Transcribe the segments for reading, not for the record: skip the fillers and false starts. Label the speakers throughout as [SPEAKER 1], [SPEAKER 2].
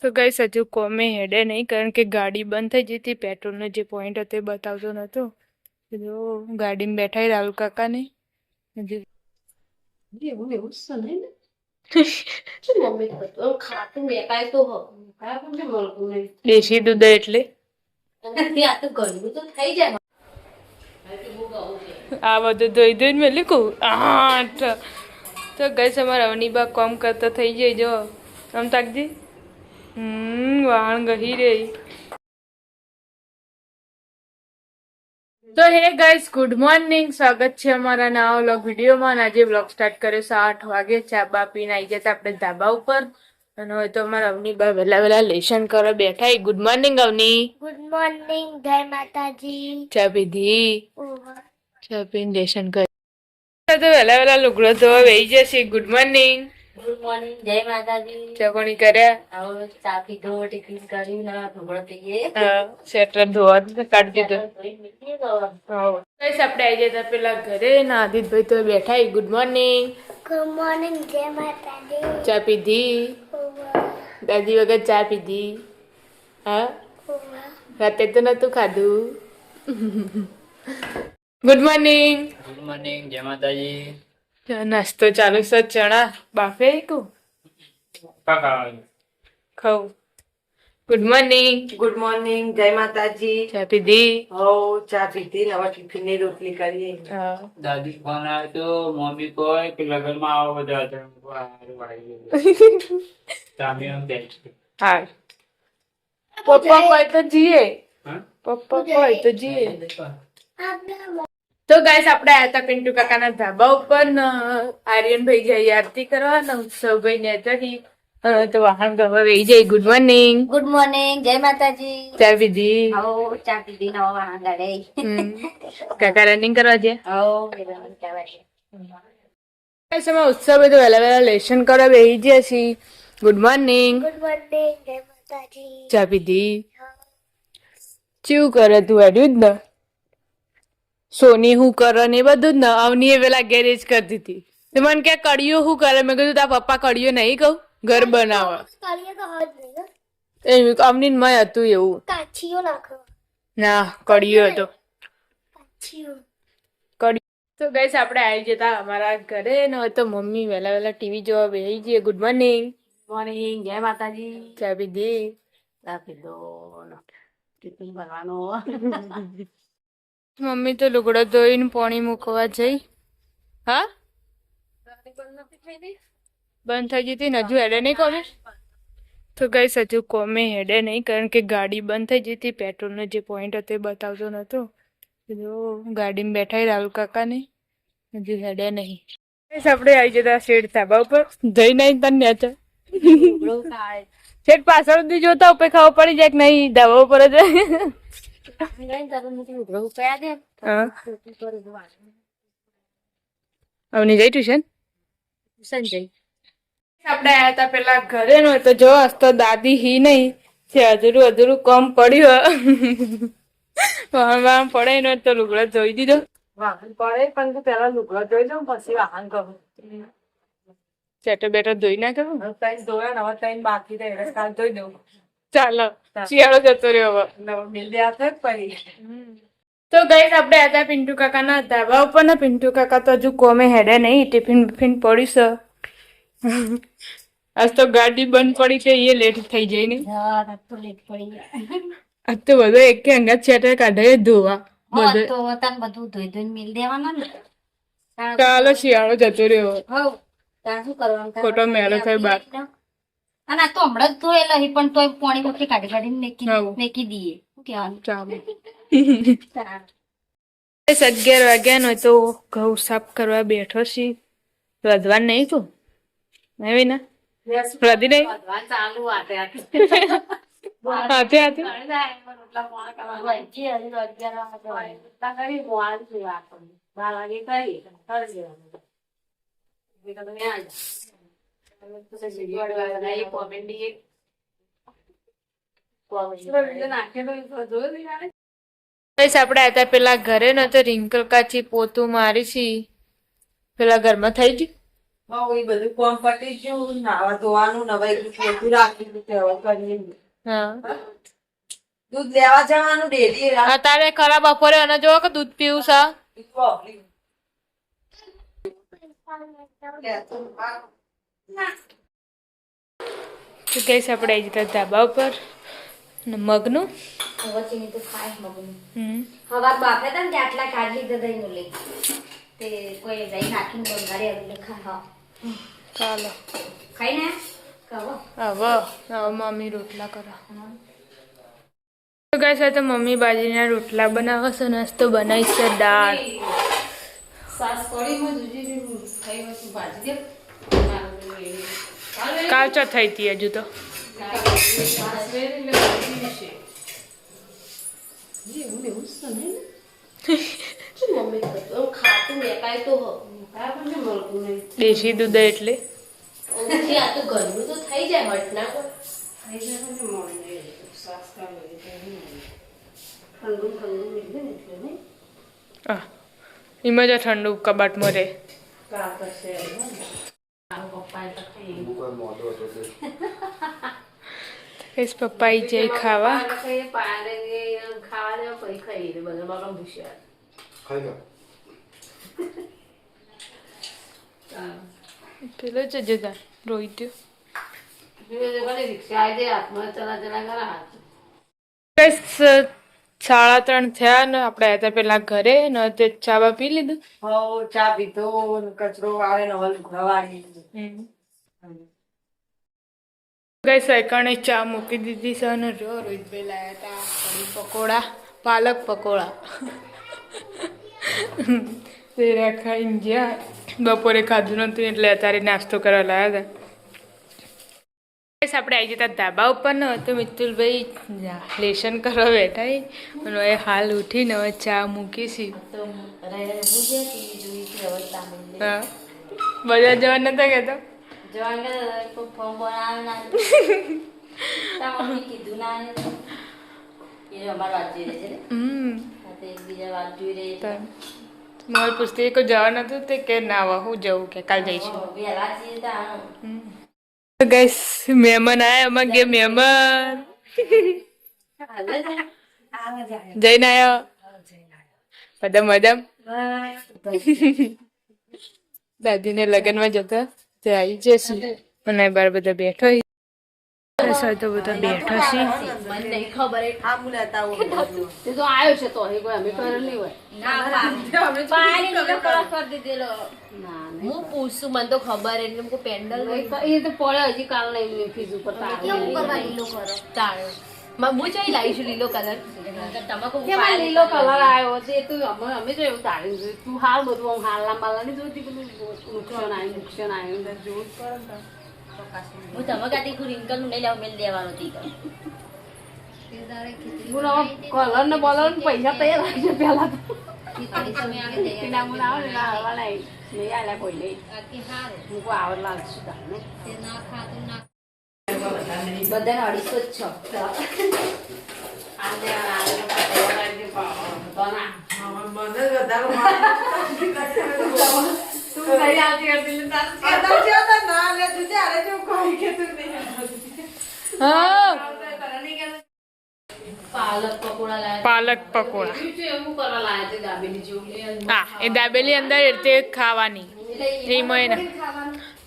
[SPEAKER 1] તો ગાઈસ હજુ કોમે હેડે નહીં કારણ કે ગાડી બંધ થઈ જતી પેટ્રોલનો જે પોઈન્ટ હતો એ બતાવતો નતો જો ગાડીમાં બેઠા રાહુલ કાકા ને હજુ
[SPEAKER 2] એવું એવું જ છે ને મમ્મી તો ખાતું મેકાય તો ખાય પણ મળતું નહીં
[SPEAKER 1] દેશી દૂધ એટલે
[SPEAKER 2] આ તો ગરમી તો થઈ જાય
[SPEAKER 1] આ બધું ધોઈ ધોઈને મેં લીધું તો ગાઈસ અમારા અવનીબા કામ કરતા થઈ જાય જો આમ તાકજી વાહન ગહી રહી તો હે ગાઈસ ગુડ મોર્નિંગ સ્વાગત છે અમારા નવા વ્લોગ વિડીયોમાં આજે વ્લોગ સ્ટાર્ટ કર્યો 8 વાગે ચા બા પીને આવી જતા આપણે ધાબા ઉપર અને હવે તો અમારા અવની બા વહેલા લેશન કરવા બેઠા good morning Avni
[SPEAKER 3] good morning જય માતાજી
[SPEAKER 1] ચા પીધી ચા પીને લેશન કરી તો વહેલા લુગડો ધોવા બેસી જશે ગુડ મોર્નિંગ
[SPEAKER 2] જય માતાજી
[SPEAKER 1] ચા પાણી કર્યા
[SPEAKER 2] આવો ચા પીધો ટિફિન કર્યું ને ઢોકળો પીએ
[SPEAKER 1] સ્વેટર ધોવા કાઢી દીધો ગાઈસ આપણે આવી જતા પેલા ઘરે ના આદિતભાઈ તો બેઠા ગુડ મોર્નિંગ
[SPEAKER 3] જય માતાજી
[SPEAKER 1] ચા પીધી દાદી વગર ચા પીધી હા રાતે તો નતું ખાધું ગુડ મોર્નિંગ
[SPEAKER 4] જય માતાજી
[SPEAKER 1] નાસ્તો ચાલુ છે ચણા બાફે કુ ખાવ ગુડ મોર્નિંગ
[SPEAKER 2] જય માતાજી
[SPEAKER 1] ચા પીધી
[SPEAKER 2] હો ચા પીધી ને હવે ટિફિન ની રોટલી કરીએ
[SPEAKER 1] હા
[SPEAKER 4] દાદી ફોન આવ્યો તો મમ્મી કોઈ કે લગનમાં આવો બધા
[SPEAKER 1] હા પપ્પા કોઈ તો જીએ પપ્પા કોઈ તો જીએ તો ગાઈસ આપણે આયા હતા પિન્ટુ કાકાના ધાબા ઉપર આર્યનભાઈ જાય આરતી કરવા ને ઉત્સવભાઈ ને હતી તો વાહન ગવા વહી જાય ગુડ મોર્નિંગ
[SPEAKER 3] જય માતાજી
[SPEAKER 1] ચા પીધી
[SPEAKER 2] હો ચા પીધી ને હવે આંગળે
[SPEAKER 1] કાકા રનિંગ કરવા છે
[SPEAKER 2] હો
[SPEAKER 1] ઉત્સવ બધું વહેલા લેશન કરવા બેસી ગયા છીએ ગુડ મોર્નિંગ
[SPEAKER 3] જય માતાજી
[SPEAKER 1] ચા પીધી ચેવું કરે તું હેડ્યું જ ને સોની હું કરે ને એ બધું જ ને અવની એ પેલા ગેરેજ કરતી હતી તો મને કે કડિયો શું કરે મેં કીધું તારા પપ્પા કડિયો નહીં કહું ઘર બનાવે
[SPEAKER 3] કાલિયા તો હજ નહીં
[SPEAKER 1] અમની મય હતું એવું
[SPEAKER 3] કાચીઓ નાખો
[SPEAKER 1] ના કડિયો હતો
[SPEAKER 3] કાચીઓ
[SPEAKER 1] તો ગાઈસ આપણે આવી જતા અમારા ઘરે ને હવે તો મમ્મી વહેલા ટીવી જોવા બેસી જઈએ ગુડ મોર્નિંગ
[SPEAKER 2] જય માતાજી
[SPEAKER 1] ચા પીધી
[SPEAKER 2] ચા પીધો ટિફિન ભરવાનો
[SPEAKER 1] મમ્મી તો લુગડો ધોઈને પાણી મૂકવા જઈ હા બંધ થઈ જતી ને હજુ હેડે નહીં કોમે તો ગાઈસ હજુ કોમે હેડે નહીં કારણ કે ગાડી બંધ થઈ જતી પેટ્રોલનો જે પોઈન્ટ હતો એ બતાવતો નતો જો ગાડીમાં બેઠા રાહુલ કાકા ને હજુ હેડે નહીં ગાઈસ આપણે આવી જતા શેઠ ધાબા ઉપર જઈ નહીં તને નેચર શેઠ પાછળ સુધી જોતા ઉપર ખાવા પડી જાય કે નહીં ધાબા ઉપર જ અવની જઈ ટ્યુશન
[SPEAKER 2] સંજય
[SPEAKER 1] આપણે આયા હતા પેલા ઘરે નો તો જો તો દાદી હી નહીં છે અધૂરું કામ પડ્યું વાહન પડે નો તો લુગડો ધોઈ દીધો
[SPEAKER 2] વાહન પડે પણ પેલા લુગડો જોઈ દઉં પછી વાહન કરું
[SPEAKER 1] ચેટર બેટર ધોઈ નાખ્યો
[SPEAKER 2] ત્રણ ધોયા નવા ત્રણ બાકી રહે કાલ ધોઈ દઉં
[SPEAKER 1] ચાલો શિયાળો જતો રહ્યો હવે
[SPEAKER 2] મિલ દે આપે પછી
[SPEAKER 1] તો ગાઈસ આપણે હતા પિન્ટુ કાકાના ધાબા ઉપર ને પિન્ટુ કાકા તો હજુ કોમે હેડે નહીં ટિફિન બિફિન પડ્યું છે આજ તો ગાડી બંધ પડી છે એ લેટ થઈ જાય ને
[SPEAKER 2] લેટ પડી
[SPEAKER 1] આજ તો બધો એક અંગા છેટર કાઢે ધોવા બધું
[SPEAKER 2] તો તને બધું ધોઈ ધોઈને મિલ દેવાના ને
[SPEAKER 1] ચાલો શિયાળો જતો રહ્યો
[SPEAKER 2] હવ તાર શું કરવાનું
[SPEAKER 1] ખોટો મેળો થાય બાર
[SPEAKER 2] અને આ તો હમણાં જ ધોયેલા હી પણ તોય પાણી વખતે કાઢીને
[SPEAKER 1] હવ.
[SPEAKER 2] મેકી દઈએ શું કહેવાનું
[SPEAKER 1] ચાલો 11 વાગ્યા નો તો ઘઉં સાફ કરવા બેઠો છી વધવાનું નહીં તું નહીં ના પ્રદી નહીં
[SPEAKER 2] ચાલુ
[SPEAKER 1] હાથે હાથે આપણે હતા પેલા ઘરે નો તો રિંકલ કાચી પોતું મારી છી પેલા ઘરમાં થઈ ગયું
[SPEAKER 5] એ બધું કોમ પતી ગયું નાવા ધોવાનું નવાઈ ગયું બધું રાખી દીધું હવે કરીએ
[SPEAKER 1] હા
[SPEAKER 5] દૂધ લેવા જવાનું ડેલી
[SPEAKER 1] અત્યારે ખરા બપોરે અને જો કે દૂધ પીવું છે તો કઈશ આપણે આવી જતા ધાબા ઉપર ને મગનું
[SPEAKER 2] વચ્ચેની તો ખાય મગનું
[SPEAKER 1] હમ
[SPEAKER 2] હવાર બાફે હતા ને તે આટલા કાઢી લીધા દહીં નું લઈ તે કોઈ દહીં નાખીને બંગાળી આવીને ખા
[SPEAKER 1] ચાલો
[SPEAKER 2] ખાઈને કહો
[SPEAKER 1] હવે મમ્મી રોટલા કરો તો ગાઈસ આ તો મમ્મી બાજરીના રોટલા બનાવે છે નાસ્તો બનાવી છે દાળ
[SPEAKER 5] સાસ કઢીમાં જુજી ખાઈ વસ્તુ ભાજી દે
[SPEAKER 1] કાચો થઈ હતી હજુ તો
[SPEAKER 2] મમ્મી તો ખાતું મેકાય તો ખાય પણ ને મળતું નહીં
[SPEAKER 1] દેશી દૂધ એટલે
[SPEAKER 2] ઓછી આ તો ઘરનું તો થઈ જાય મટના પર
[SPEAKER 5] ખાઈ જાય પણ મળી જાય સાસ કાઢી
[SPEAKER 2] ઠંડુ ઠંડુ મિલે ને એટલે નહીં
[SPEAKER 1] હા એમાં જ ઠંડુ કબાટમાં રહે
[SPEAKER 5] કા કરશે મારો પપ્પા તો ખાઈ
[SPEAKER 1] કઈશ પપ્પા ઈ જાય ખાવા
[SPEAKER 2] ખાવા દે પછી ખાઈ લે બધા બાપા ભૂસ્યા
[SPEAKER 1] પેલો જ જતા રોઈ
[SPEAKER 2] રિક્ષા આવી દે હાથમાં ચલા ચલા કરા હાથ
[SPEAKER 1] કઈશ 3:30 થયા ને આપણે હતા પેલા ઘરે ને તે ચા બા પી લીધું
[SPEAKER 5] હો ચા પીધો ને કચરો વાળે નવલ ઘવાડી
[SPEAKER 1] ગઈ સાયકણે ચા મૂકી દીધી છે અને રોહિતભાઈ લાયા હતા કઢી પકોડા પાલક પકોડા તે ખાઈને ગયા બપોરે ખાધું નતું એટલે અત્યારે નાસ્તો કરવા લાયા હતા આપણે આવી જતા ધાબા ઉપર ન તો મિતુલભાઈ લેશન કરવા બેઠા અને એ હાલ ઉઠીને હવે ચા મૂકી છે હા બજાર જવા નતા કહેતો
[SPEAKER 2] ફોર્મ બનાવવાના કીધું ના એ અમારે વાત જોઈ રહે છે ને એકબીજા વાત જોઈ રહી
[SPEAKER 1] મારે પૂછતી કોઈ જવા નતું તે કે ના આવા હું જવું કે કાલ જઈશું
[SPEAKER 2] વહેલા છીએ ત્યાં
[SPEAKER 1] ગઈસ મહેમાન આયા અમાર કે મહેમાન જઈને આવ્યો બધા મજામ દાદીને લગ્નમાં જતા તે આવી જશે અને બાર બધા બેઠો તો બધા બેઠો છે
[SPEAKER 2] મને નહીં ખબર
[SPEAKER 5] આ મુલાતા
[SPEAKER 2] તે તો આવ્યો છે તો અહીં કોઈ અમે કરેલ નહીં હોય પાણી લીલો કલર કરી દીધેલો હું પૂછું મને તો ખબર એટલે કોઈ પેન્ડલ એ તો પડે હજી કાલ નહીં ફીઝ ઉપર કેવું કરવા લીલો કરો તાળ્યો હું જોઈ લાવીશું લીલો કલર તમાકુ લીલો કલર આવ્યો છે તું અમે તો એવું તાળી જોયું તું હાલ બધું આમ હાલના પાલની જોતી પેલું નુકસાન આવ્યું જોવું પડે હું તમે કાતી રિંકલ નું નહીં લેવા મેલ દેવાનો હતી કલર ને બોલર પૈસા તૈયાર રાખજો પેલા બધાને 250
[SPEAKER 1] પાલક પકોડા હા એ દાબેલી અંદર એટલે ખાવાની એમાં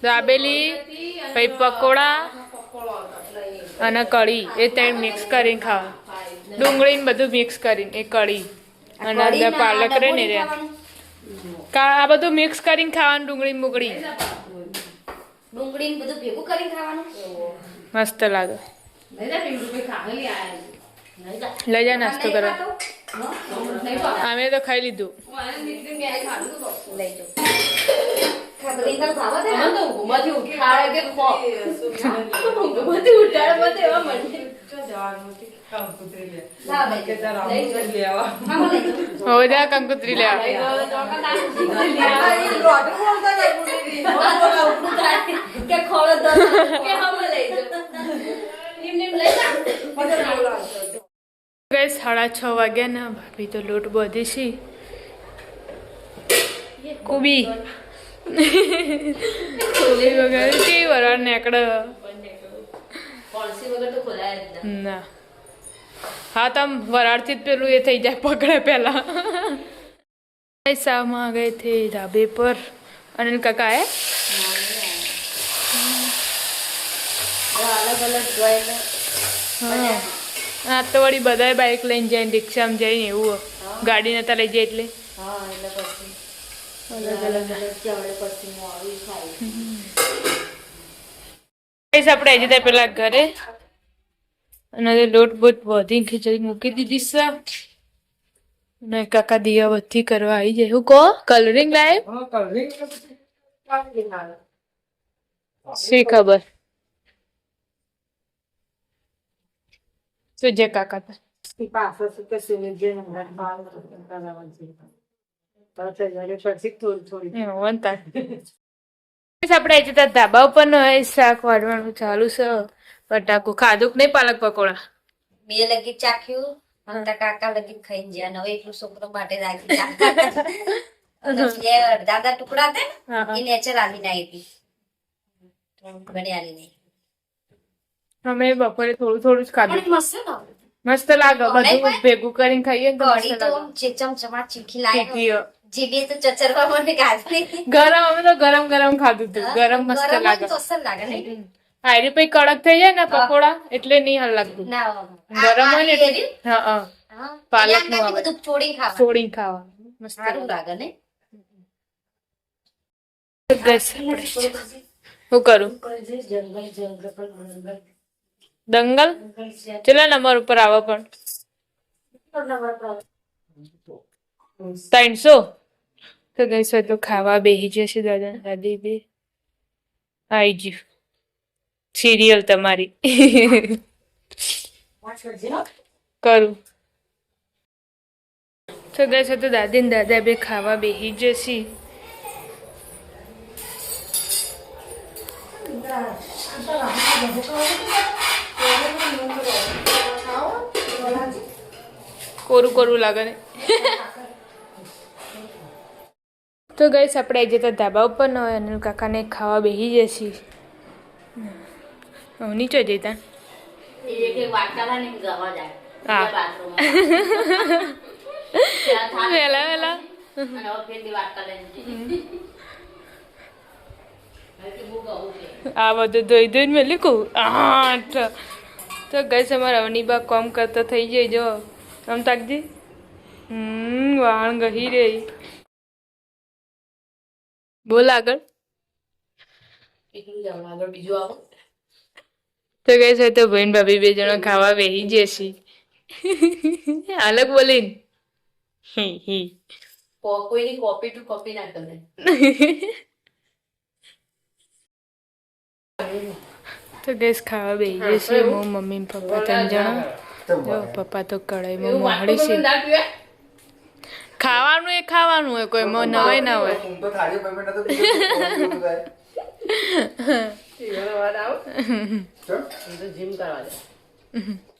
[SPEAKER 1] દાબેલી પછી પકોડા અને કઢી એ ત્રણ મિક્સ કરીને ખાવા ડુંગળી ને બધું મિક્સ કરીને એ કઢી અને અંદર પાલક રહે ને રે આ બધું મિક્સ કરીને ખાવાનું ડુંગળી મુગળી
[SPEAKER 2] ડુંગળી બધું ભેગું કરીને ખાવાનું
[SPEAKER 1] મસ્ત લાગે લઈ જા નાસ્તો કરવા અમે તો ખાઈ લીધું હો જા કંકુત્રી લેવા ગઈ 6:30 વાગ્યા ના ભાભી તો લોટ બધી છે કુબી ચોલી વગર કેવી વરાળ નેકડે
[SPEAKER 2] પોલિસી વગર તો ખોલાય જ ના.
[SPEAKER 1] ના હા તમ વરાળથી જ પેલું એ થઈ જાય પકડે પેલા સામાં આ ગए थे ढाबे पर अनिल काका है
[SPEAKER 2] અલગ અલગ જોઈને
[SPEAKER 1] હા આ તો વળી બધાય બાઇક લઈને જાય રિક્ષામાં જઈને એવું ગાડી નતા લઈ જાય એટલે
[SPEAKER 2] હા એટલે પછી
[SPEAKER 1] અલગ અલગ
[SPEAKER 2] ચવડે પછી મોડું થાય.
[SPEAKER 1] આપણે હજી ત્યાં પેલા ઘરે અને લોટ બોટ વધી ખીચડી મૂકી દીધી છે અને કાકા દિયા બધી કરવા આવી જાય હું કહો કલરિંગ લાઈવ શી ખબર શું જે કાકા તા
[SPEAKER 5] પાછળ શું કે સુનિલજી હમણાં બાર કરાવવાનું છે. પાછળ જયારે પછી થોડી
[SPEAKER 1] વનતા આપણે હજી ત્યાં ધાબા ઉપર ન શાક વાળવાનું ચાલુ છે બટાકું ખાધું કે નહીં પાલક પકોડા
[SPEAKER 2] બે લગી ચાખ્યું અને કાકા લગી ખાઈને જ્યાં હવે એટલું છોકરો માટે રાખી દાદા ટુકડા હતા
[SPEAKER 1] હા, હા.
[SPEAKER 2] ને એ નેચર આલી ના હતી ઘણી આલી નહીં
[SPEAKER 1] અમે બપોરે થોડું થોડું જ ખાધું
[SPEAKER 2] પણ મસ્ત ને
[SPEAKER 1] મસ્ત લાગે બધું ભેગું કરીને ખાઈએ ને તો
[SPEAKER 2] કઢી
[SPEAKER 1] મસ્ત
[SPEAKER 2] તો
[SPEAKER 1] લાગે
[SPEAKER 2] જે ચમચમાટ ચીખી લાગે
[SPEAKER 1] ચીકીઓ.
[SPEAKER 2] જીભે તો ચચરવા મને ગાજે
[SPEAKER 1] ગરમ અમે તો ગરમ ગરમ ખાધું હતું ગરમ મસ્ત લાગે
[SPEAKER 2] તો અસર લાગે નહીં
[SPEAKER 1] હારી પછી કડક થઈ જાય ને પકોડા એટલે નહીં હાલ લાગતું
[SPEAKER 2] ના
[SPEAKER 1] ગરમ હોય ને એટલે હા હા પાલક નું આવે
[SPEAKER 2] બધું છોડી ખાવા
[SPEAKER 1] છોડીને ખાવા મસ્ત
[SPEAKER 2] સારું લાગે ને
[SPEAKER 1] ગેસ હું કરું દંગલ ચેલા નંબર ઉપર આવે પણ 300 તો ગઈસ તો ખાવા બેહી જશે દાદા દાદી બે આઈ ગયું સિરિયલ તમારી કરું તો ગઈસ તો દાદી ને દાદા બે ખાવા બેહી જશે કોરું કોરું લાગે ને તો ગઈસ આપણે આજે તો ધાબા ઉપર ન હોય અને કાકાને ખાવા બેસી જશે નીચે જતા હા વેલા વેલા આ બધું ધોઈ ધોઈને મેં લીધું તો ગઈસ અમારા અવનીબા કોમ કરતા થઈ જાય જો આમ તાકજી વાણ ગહી રે બોલ આગળ તો ગઈસ તો બહેન ભાભી બે જણા ખાવા બેસી જશે અલગ બોલીને
[SPEAKER 2] કોઈની કોપી ટુ કોપી ના કરે
[SPEAKER 1] તો ગેસ ખાવા બેસી જશે હું મમ્મી પપ્પા 3 જણા જો પપ્પા તો કઢાઈમાં મોહળી છે ખાવાનું એ ખાવાનું હોય કોઈ નવાઈ ના હોય
[SPEAKER 5] જીમ કરવા જાય